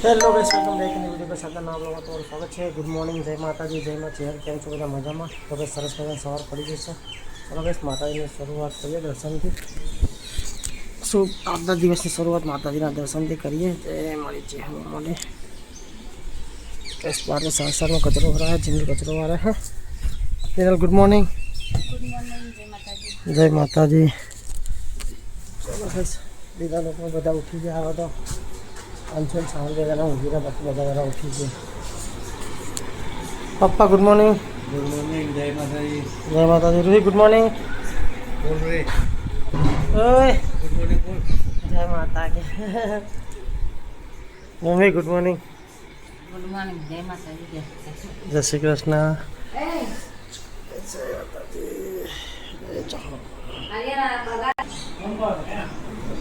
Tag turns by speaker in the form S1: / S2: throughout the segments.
S1: Hello guys welcome back in video के साथ नाम लोगों तो स्वागत है। गुड मॉर्निंग, जय माता जी, जय माँ चेहर केम छो બધા મજામાં? તો બસ સરસ મજાની સવાર પડી ગઈ છે. ચલો ગાઈસ માતાજીની શરૂઆત કરીએ દર્શનથી. શુભ આજના દિવસની શરૂઆત માતાજીના દર્શનથી કરીએ. જય મારી ચેહર મોને इस बार में सार में कचरो हो रहा है, जिंदगी कचरो आ रहा है. फिर गुड मॉर्निंग. जय माता जी. चलो गाइस બીજા લોકો બધા ઉઠી ગયા હવે તો અંચલ સાંજ વેલા ઊંઘીને પછી બધા વેલા ઉઠી ગયા. પપ્પા ગુડ મોર્નિંગ.
S2: Good morning. जय माता दी.
S1: जय माता दी. Ruhi good morning.
S2: बोल रहे.
S1: ओए
S2: गुड मॉर्निंग बोल.
S1: जय माता की. Mummy good morning.
S3: Good morning. जय माता दी.
S1: जय श्री कृष्ण.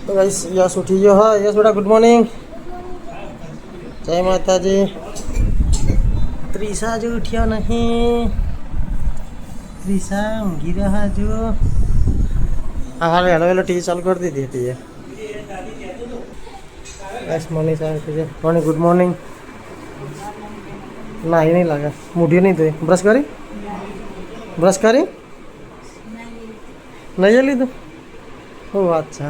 S1: तो गाइस यस उठी गयो है. यस बेटा गुड मॉर्निंग. जय माता जी. त्रिशा जो उठ्या नहीं. त्रिशा ऊँघी रहा जो. हाँ हाँ हेलो हेलो टीवी चालू कर दी थी है. Yes Manisha morning good morning. ना ही नहीं लगा मुझे नहीं धोई. ब्रश करी नहीं ली तो ओ अच्छा.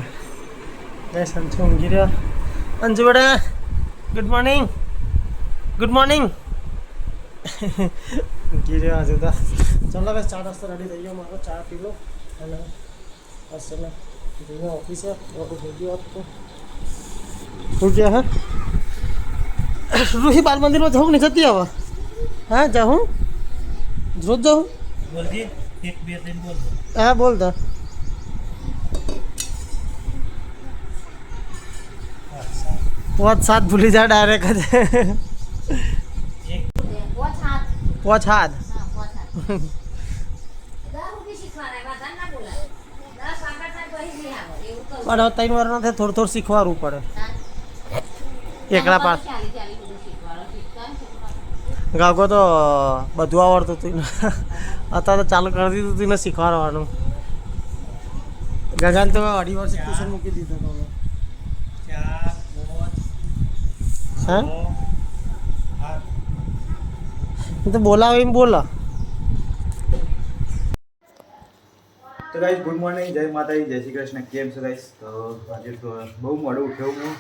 S1: यस अंशु ऊँघी रहा. अंशु बेटा गुड मॉर्निंग. Good morning. ઊંઘી રહ્યા હજુ તો. ચાલો બસ ચા નાસ્તો રેડી થઈ ગયો મારો. ચા પી લો અને બસ ચલો જઈને ઓફિસે. ઓફિસ થઈ ગયો તો શું ગયા હે રૂહી બાલ મંદિરમાં જાઉં નહીં જતી હવે. હા જાઉં રોજ જાઉં.
S2: बोल जी. एक बे दिन बोल.
S1: હા બોલ દા. પાંચ સાત ભૂલી જાય ડાયરેક્ટ જ. પાંચ હાથ પણ હવે 3 વાર નથી થોડું થોડું શીખવાડવું પડે. એકલા પાસ ગાગો તો બધું આવડતું હતું ને અત્યારે તો ચાલુ કરી દીધું હતું ને શીખવાડવાનું. ગગન તો 2.5 વર્ષ ટ્યુશન મૂકી દીધો હતો.
S2: 4 5
S1: હા તો બોલાવો એમ બોલો.
S2: तो गाइस गुड मॉर्निंग. जय माता दी. जय श्री कृष्ण. केम छो गाइस? तो आज तो बहु मोड़ो उठ्यो हूँ.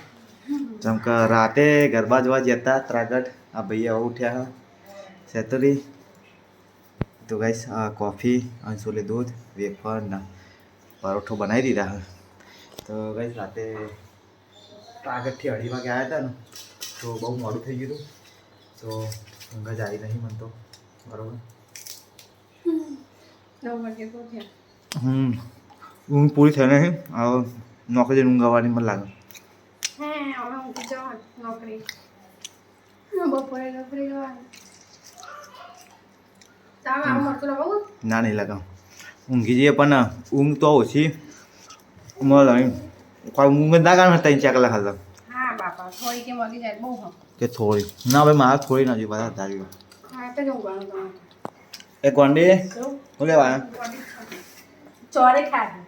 S2: चमका राते गरबा जवा जता त्रागट आ भैया उठ्या है सेतरी. तो गाइस आ कॉफ़ी अंशुले दूध वेफर ना परोठो बनाई दीधा है. तो गाइस राते त्रागट थी 2:30 वागे आया था ना तो बहु मोड़ू थी गયું तो ઊંઘ જ આવી નહીં મને તો. બરોબર
S3: 9 વાગે તો થયા.
S2: ઊંઘ પૂરી થઈ નહીં. હવે નોકરી જઈને ઊંઘ આવવાની મને લાગે.
S3: હે હવે ઊંઘી જવાનું નોકરી. બપોરે નોકરી જવાનું. તાવ આવ મળતું બહુ
S2: ના નહીં લાગે. ઊંઘી જઈએ પણ ઊંઘ તો ઓછી મળે. કોઈ ઊંઘ જ ના કાઢે 3-4 કલાક હાલ
S3: હા બાપા થોડી કે મળી જાય બહુ હમ
S2: કે થોડી ના ભાઈ મારે થોડી ના જોઈએ બધા ધારી.
S3: હા તો જ ઊંઘવાનું તમારે.
S2: એક વંડી શું લેવા
S3: ચોરે ખાધું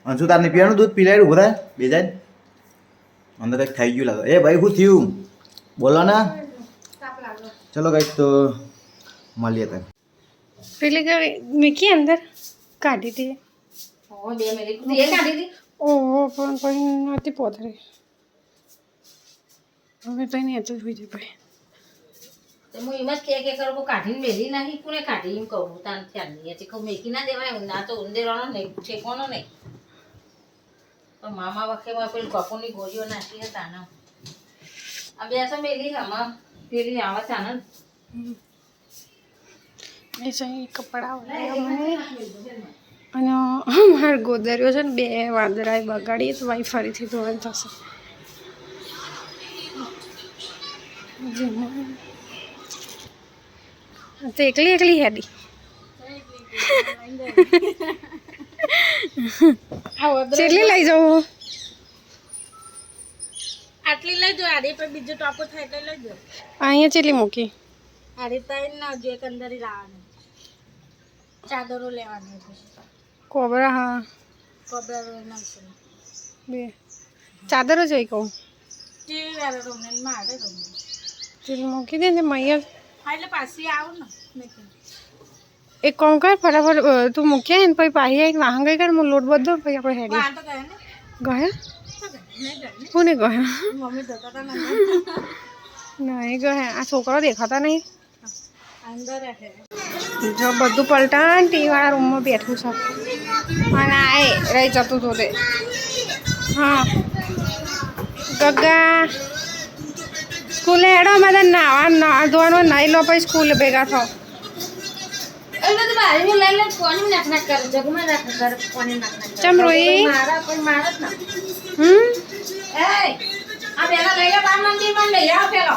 S2: અંશુ તારને પીવાનું દૂધ પીલાયું ઉભો થાય બે જાય અંદર કંઈક થઈ ગયું લાગે. એ ભાઈ શું થયું બોલો ને.
S3: તાપ લાગ્યો.
S2: ચલો ગાઈસ તો મળીએ ત્યાં.
S3: પેલી ગાડી મીકી અંદર કાઢી દે. ઓ 2 મિનિટ એ કાઢી દી. ઓહો પણ પછી નથી પોતરી. હવે તો નહીં હતું બીજું ભાઈ.
S4: હું એમ જ કે કરો કાઢીને મેલી નાખી કોને કાઢી એમ કહું તાન ચાલી છે કહું મેકી ના દેવાય ના તો ઉંદેરવાનો નહીં ઠેકવાનો નહીં. તો મામા વખતેમાં પેલી કપૂરની ગોળીઓ નાખી હતા ને આ બે તો મેલી આમાં પેલી આવા ચાને
S3: એ છે કપડાં અને મારો ગોદર્યો છે ને 2 વાંદરાએ બગાડી તો ભાઈ ફરીથી ધોવાનું થશે. તો એકલી હેડી કેટલી લઈ જાઉં?
S4: આટલી લઈ જો આડી પર બીજો ટોપો થાય એટલે લઈ જો.
S3: અહીંયા કેટલી મૂકી?
S4: આડી તાઈ ના જો એક અંદર લાવવાનું ચાદરો લેવાની
S3: કોબરા હા
S4: કોબરા નાખશે
S3: 2 ચાદરો જોઈ કહું
S4: ટીવી વાળો રૂમ ને મારે રૂમ
S3: ચલ મૂકી દે ને મૈયા
S4: હા એટલે પાછી આવું ને મેં
S3: એક કામ કર ફટાફટ તું મૂક્યા ને પછી પાછી એક વાહન ગઈ કર હું લોટ બધો પછી આપણે હેડી
S4: આ તો કહે ને
S3: ગયા
S4: નહીં ગઈ
S3: કોને ગયા
S4: મમ્મી જતા હતા ને
S3: નહીં ગયા આ છોકરો દેખાતા નહીં
S4: અંદર રહે
S3: જો બધું પલટાણ ટીવાળા રૂમમાં બેઠું છે અને આ રહી જતું હતું તે હા ગગા સ્કૂલે હેડો મારે નાવા ધોવાનું નાહી લો પછી સ્કૂલે ભેગા થાવ
S4: એ બધું બારી નું લઈ લે કોની નાખ કર જગમાં નાખ કર કોની નાખ
S3: ચમ રોઈ
S4: મારા કોઈ માર જ ના
S3: હમ
S4: એ આ પેલા લઈ લે બાર મંદિર માં લઈ આવ પેલો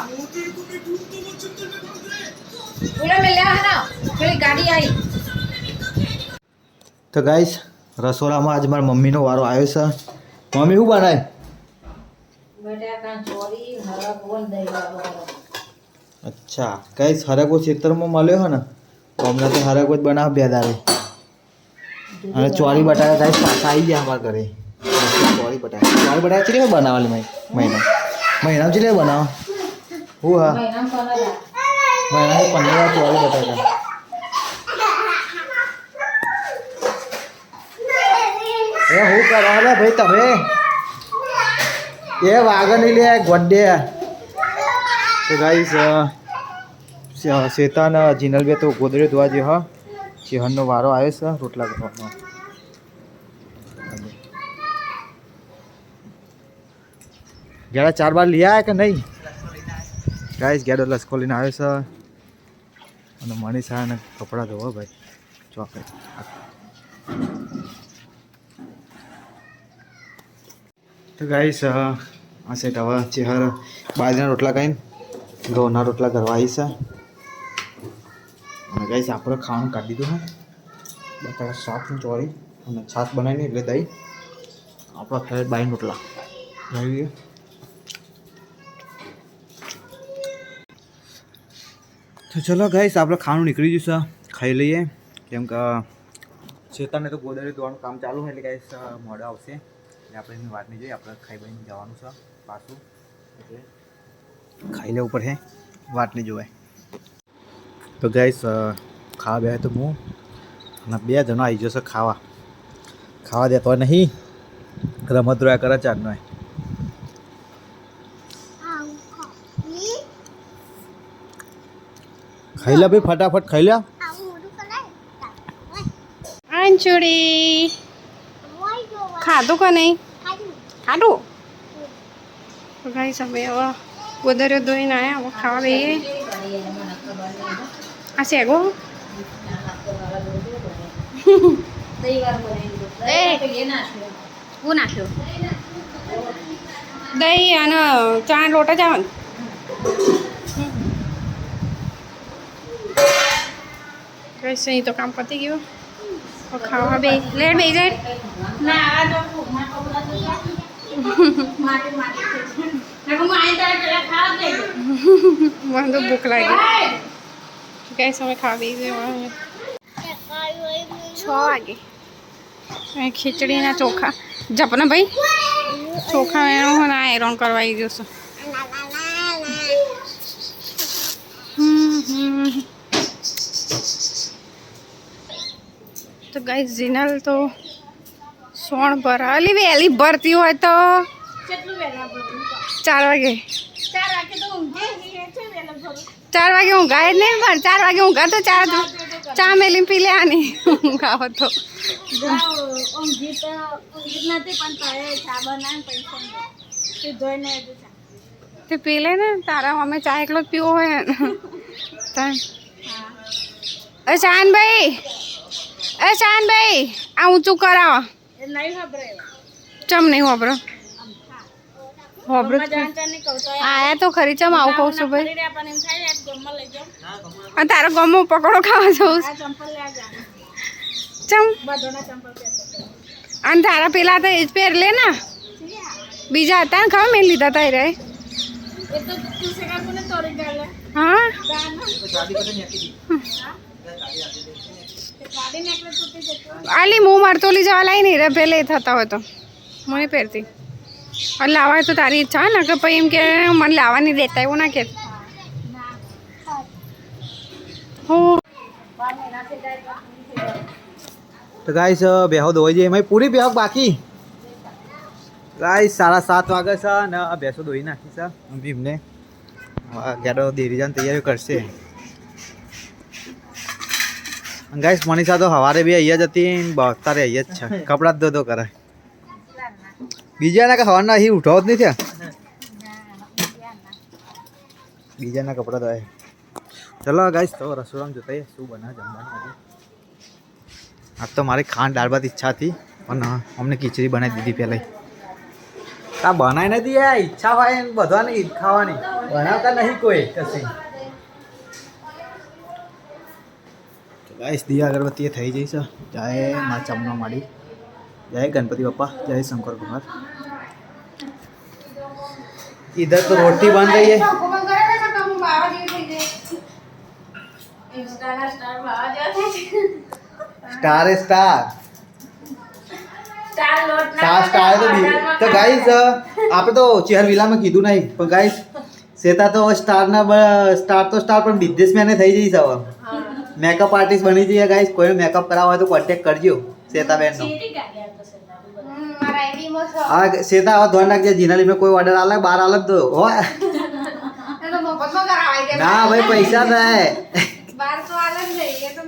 S4: પૂરા મે લે આના પેલી ગાડી આવી
S2: તો ગાઈસ રસોડામાં આજ મારા મમ્મીનો વારો આવ્યો છે મમ્મી શું બનાય
S4: બટાકા ચોરી હરક બોલ દઈ વાળો
S2: અચ્છા ગાઈસ હરકો ખેતરમાં મળ્યો હે ને તો હમણાં તો હરકો જ બનાવ બે દાડે અને ચોરી બટાકા ગાઈસ પાછા આવી ગયા અમારા ઘરે ચોરી બટાકા ચીલી બનાવવાની મહિના ચીલી બનાવો હું હા
S4: મહિનામાં કોના
S2: મહિના 15 ચોરી બટાકા એ હું કરો લે ભાઈ તમે એ વાગણ નહીં લે ગોડે તો ગાઈસ શેતાન જીનલ બે તો ગોદડે ધોવા જે હા ચેહનનો વારો આવ્યો છે રોટલા કરવાનો ગેડા 4 બાર લઈ આવ્યા કે નહીં ગાઈસ ગેડો લસકો લઈને આવ્યો છે અને મનીષા ને કપડાં ધોવા ભાઈ ચોકલેટ તો ગાઈસ આ સેટ હવે ચેહર બાજરીના રોટલા ખાઈને ઘઉંના રોટલા કરવા આવી છે અને ગાઈસ આપણે ખાવાનું કાઢી દીધું હા બટાકા શાકની ચોરી અને છાશ બનાવીને એટલે દહીં આપણા ફેવરેટ બાઈન રોટલા લઈ તો ચલો ગાઈસ આપણે ખાવાનું નીકળી જશે ખાઈ લઈએ કેમ કે ચેતનને તો ગોદરે ધોવાનું કામ ચાલુ હોય એટલે ગાઈસ મોડો આવશે એટલે આપણે એની વાત નહીં જોઈએ આપણે ખાઈ બહીને જવાનું છે પાછું એટલે ખાઈ લેવું પડે વાત નહીં જોવાય તો ગાઈસ ખાવા બે તો હું અને 2 જણા આવી જશે ખાવા દેતો નહીં રમત રોયા કરે ચારનો ખાઈ લે ભાઈ ફટાફટ ખાઈ લે
S3: અંચુડી ખાધું કે નહીં ખાધું તો ભાઈ સભે હવે ગોદરીઓ ધોઈને આવ્યા હવે ખાવા દઈએ આ શેગો હું નાખ્યો દહીં અને ચણા લોટા જાવ કઈ સહી તો કામ પતી ગયું ખાવા બે લેટ બે જાય
S4: ના આ તો માટી
S3: મને તો ભૂખ લાગી કઈ સમય ખાવા બે જાય 6 વાગે ખીચડીના ચોખા જપના ભાઈ ચોખા એનો આયરન કરવા આવી જશે તો ગાઈસ જીનલ તો સોણ ભરાલી વહેલી ભરતી હોય તો
S4: કેટલું વેલા બધું
S3: 4 વાગે
S4: 4 વાગે તો ઊંઘે છે વેલા ભરું
S3: 4 વાગે ઊંઘાય જ નહીં પણ 4 વાગે ઊંઘા તો ચા મેલીને પી લેવાની ઊંઘાવો તો
S4: ઊંઘી નથી પણ તારે ચા બનાવીને પૈસા તે જોઈને
S3: તે પી લે ને તારા અમે ચા એકલો જ પીવો હોય ને શાનભાઈ આ ઊંચું કરાવો
S4: એ નહીં ખબરે
S3: ચમ નહીં હોબરો આયા તો ખરી ચમ આવું કહું છું ભાઈ અને તારા ગામમાં પકોડો ખાવા જવું ચમ અને તારા પેલા તો એ જ પહેર લે ને બીજા હતા ને ખબર મેં લીધા તા રે હા આલી હું મારતો લઈ જવા લાવી નહીં રે પેલે થતા હોય તો મને પહેરતી और लावा तो तारी इच्छा है ना कि भाई एम के मन लावा नहीं देता है वो ना कहते हो।
S2: તો ગાઈસ બેહો દોઈ જઈએ મેં પૂરી બેહો બાકી ગાઈસ 7:30 વાગે છે ને બેસો દોઈ નાખી છે ભીમને ગેડો દેરી જાન તૈયારી કરશે ગાઈસ મનીષા તો સવારે બી અહીંયા જ હતી અત્યારે અહીંયા જ છે કપડા જ ધોધો કરે બીજાના કે સવારના અહીં ઉઠાવો જ નહીં થયા બીજાના કપડા ધોય ચલો ગાઈસ તો રસોડામાં જોતા શું બનાવે જમવાનું આજે આજ તો મારી ખાંડ દાળ ભાત ઈચ્છા હતી પણ અમને ખીચડી બનાવી દીધી પહેલાં આ બનાવી નથી યાર ઈચ્છા હોય ને બધાની ખાવાની બનાવતા નહીં કોઈ કશી ગાઈસ દિયા અગરબત્તી થઈ જઈ છે જય મા ચામુંડા માડી જય ગણપતિ બાપા જય શંકર ભગવાન इधर तो रोटी बन रही है स्टार है स्टार स्टार तो गाइस आप तो चेहर विला में कीधु नहीं पर गाइस सेता तो स्टार पर बिजनेसमैन થઈ જઈ છે હવે મેકઅપ આર્ટિસ્ટ બની જઈએ ગાइस કોઈ મેકઅપ કરાવવા હોય તો કોન્ટેક્ટ કરજો સેતા બેન નો આ સેતા આવા ધ્યાન રાખજે જીનાલી में कोई ऑर्डर आला 12 अलग तो हो ના ભાઈ પૈસા થાય
S3: 12 तो अलग नहीं ये तो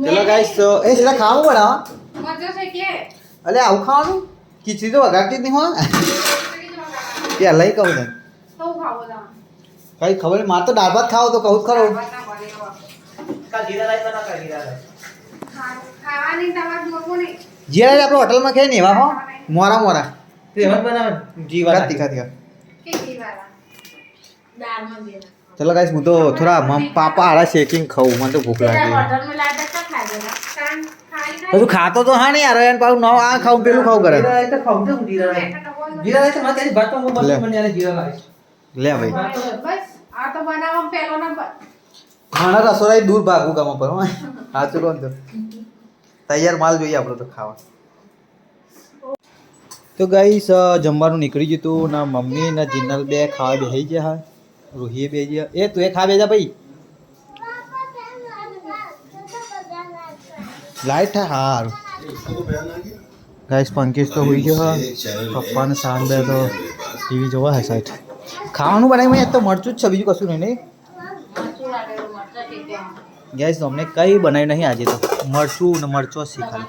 S2: चलो गाइस तो ए सीधा खाओ बड़ा
S3: मजा से के
S2: अरे आउ खाओ खिचड़ी तो वगाती नहीं हो ये अलग ही कहू
S3: तो खाओ दा
S2: कई खबर मार तो दाल भात खाओ तो कहू करो
S1: का जीरा राइस बना का जीरा राइस
S3: खावा नहीं तवा जोको नहीं
S2: जीरा राइस આપણે હોટલ માં ખાઈ ને એવા હો મોરા મોરા
S1: तेहर बना जीवा
S2: तीखा तीखा
S3: के की वाला दाल में दे
S2: चलो गाइस હું તો થોડા પાપા આડા શેકિંગ ખાઉં મને તો ભૂખ લાગી
S4: હોટલ में लाता तो खा देना
S3: कान खाई
S2: હજુ ખાતો તો હા નહીં યાર એન પાઉ ન આ ખાઉં પેલું ખાઉં કરે
S1: जीरा राइस तो खाऊ दे जीरा राइस मत तेरी बात में बस बन जाने जीरा राइस
S2: લે ભાઈ
S3: बस आ तो बनावा पहलो नंबर
S2: ખાના રસોડાઈ દૂર ભાગું કામ પર સાચું કોણ તો તૈયાર માલ જોઈએ આપણો તો ખાવા તો ગાઈસ જમવાનું નીકળી ગયું તું ના મમ્મી ના જીનલ બે ખાવા બેસી ગયા હા રૂહીએ બે ગયા એ તું એ ખા બેજા ભાઈ લાઈટ है हार गाइस पंकज तो हुई गयो पप्पा ने शान दे तो टीवी જોવા હે સાઈડ ખાવાનું બનાવી મેં તો મરચું જ છે બીજું કશું નહીં ગેસ તો અમને કઈ બનાવ્યું નહીં આજે તો મરચું ને મરચો શીખાય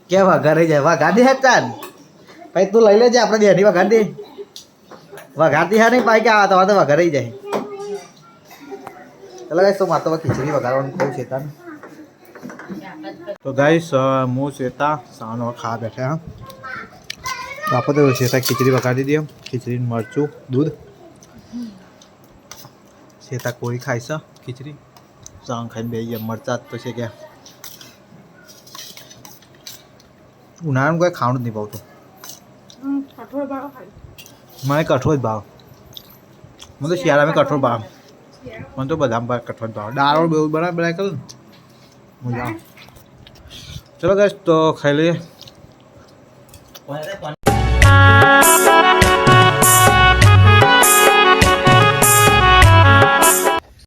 S2: કે વઘારી જાય વઘારી હે ચાલ ભાઈ તું લઈ લેજે આપણે બેની વઘારી વઘારતી હે નહીં પાઈ કે આ તમારે તો વઘારી જાય ચલો ગાઈસ તો મારે તો ખીચડી વઘારવાનું કહું છે તાને तो गाइस मुँह श्वेता सानो खा बैठे हैं तो आप तो श्वेता खिचड़ी पका दी हम खिचड़ी मरचू दूध श्वेता कोई खाई सा खिचड़ी सांग खाई बे मरचा तो છે क्या उन्हाळाમાં કોઈ ખાવાનું જ નહીં ભાવતું
S3: कठोर भाव खाई
S2: મને કઠોળ જ ભાવ મને તો શિયાળામાં કઠોળ ભાવ મને તો બધામાં કઠોળ ભાવ દાળ બહુ બનાવી કરું મજા આવે चलो गाइस तो खाई लिए